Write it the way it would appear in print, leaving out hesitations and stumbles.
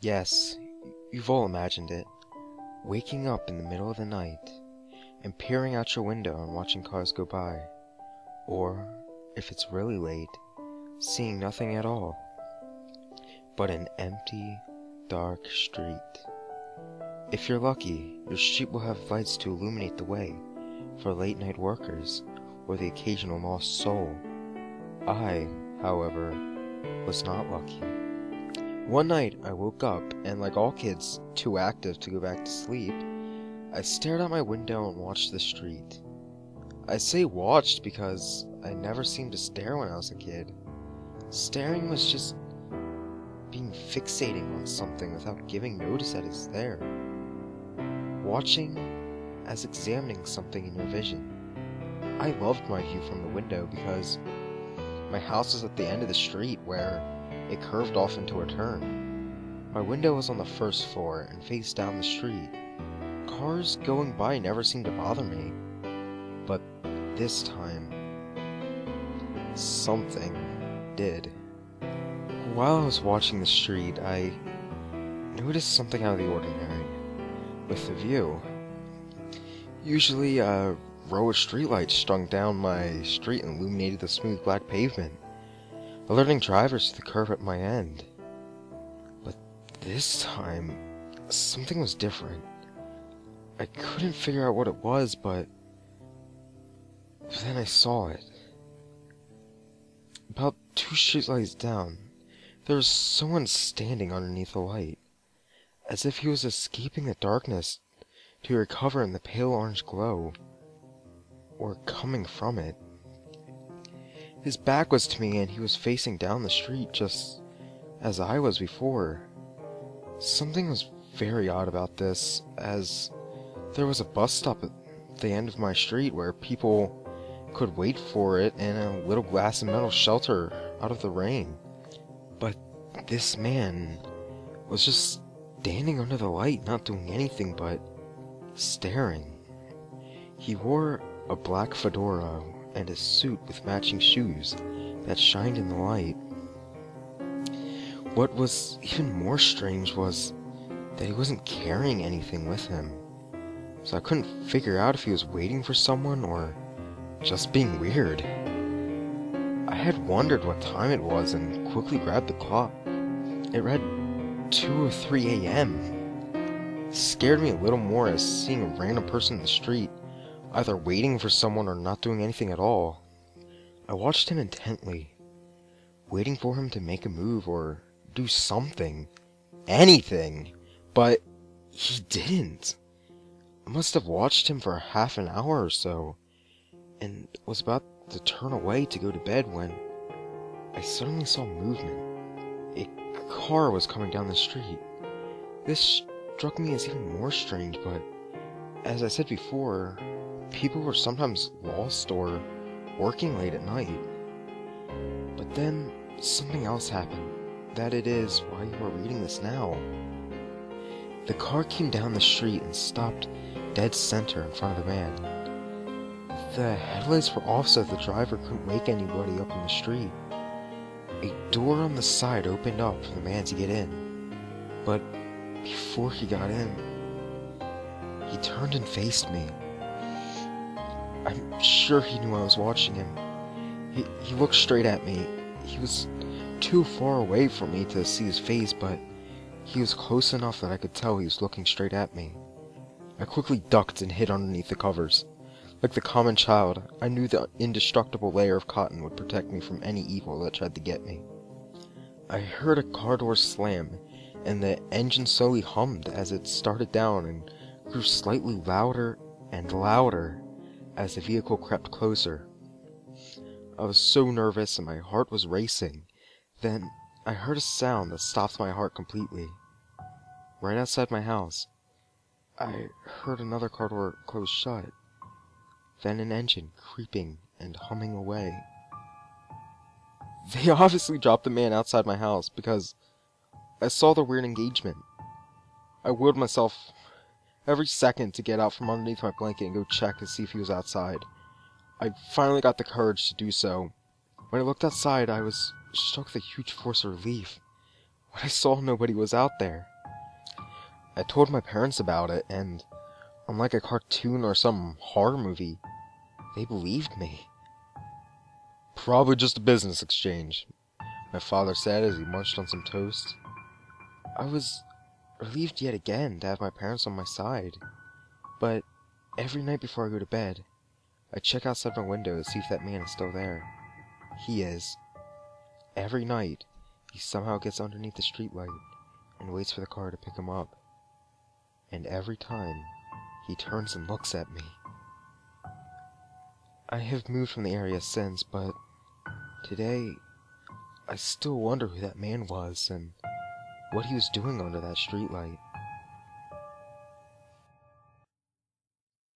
Yes, you've all imagined it. Waking up in the middle of the night and peering out your window and watching cars go by. Or, if it's really late, seeing nothing at all but an empty, dark street. If you're lucky, your street will have lights to illuminate the way for late-night workers or the occasional lost soul. I, however, was not lucky. One night, I woke up, and like all kids too active to go back to sleep, I stared out my window and watched the street. I say watched because I never seemed to stare when I was a kid. Staring was just being fixating on something without giving notice that it's there. Watching as examining something in your vision. I loved my view from the window because my house was at the end of the street where it curved off into a turn. My window was on the first floor and faced down the street. Cars going by never seemed to bother me. But this time, something did. While I was watching the street, I noticed something out of the ordinary with the view. Usually, a row of streetlights strung down my street and illuminated the smooth black pavement, alerting drivers to the curve at my end. But this time, something was different. I couldn't figure out what it was, but then I saw it. About 2 streetlights down, there was someone standing underneath the light, as if he was escaping the darkness to recover in the pale orange glow, or coming from it. His back was to me, and he was facing down the street just as I was before. Something was very odd about this, as there was a bus stop at the end of my street where people could wait for it in a little glass and metal shelter out of the rain. But this man was just standing under the light, not doing anything but staring. He wore a black fedora and a suit with matching shoes that shined in the light. What was even more strange was that he wasn't carrying anything with him, so I couldn't figure out if he was waiting for someone or just being weird. I had wondered what time it was and quickly grabbed the clock. It read 2 or 3 a.m. It scared me a little more as seeing a random person in the street, either waiting for someone or not doing anything at all. I watched him intently, waiting for him to make a move or do something. Anything. But he didn't. I must have watched him for half an hour or so, and was about to turn away to go to bed when I suddenly saw movement. A car was coming down the street. This struck me as even more strange, but as I said before, people were sometimes lost or working late at night. But then something else happened. That it is why you are reading this now. The car came down the street and stopped dead center in front of the man. The headlights were off so the driver couldn't wake anybody up in the street. A door on the side opened up for the man to get in. But before he got in, he turned and faced me. I'm sure he knew I was watching him. He looked straight at me. He was too far away from me to see his face, but he was close enough that I could tell he was looking straight at me. I quickly ducked and hid underneath the covers. Like the common child, I knew the indestructible layer of cotton would protect me from any evil that tried to get me. I heard a car door slam, and the engine slowly hummed as it started down and grew slightly louder and louder as the vehicle crept closer. I was so nervous and my heart was racing. Then I heard a sound that stopped my heart completely. Right outside my house, I heard another car door close shut. Then an engine creeping and humming away. They obviously dropped the man outside my house because I saw their weird engagement. I willed myself every second to get out from underneath my blanket and go check to see if he was outside. I finally got the courage to do so. When I looked outside, I was struck with a huge force of relief when I saw nobody was out there. I told my parents about it, and unlike a cartoon or some horror movie, they believed me. "Probably just a business exchange," my father said as he munched on some toast. I was relieved yet again to have my parents on my side, but every night before I go to bed, I check outside my window to see if that man is still there. He is. Every night, he somehow gets underneath the streetlight and waits for the car to pick him up. And every time, he turns and looks at me. I have moved from the area since, but today, I still wonder who that man was and what he was doing under that streetlight.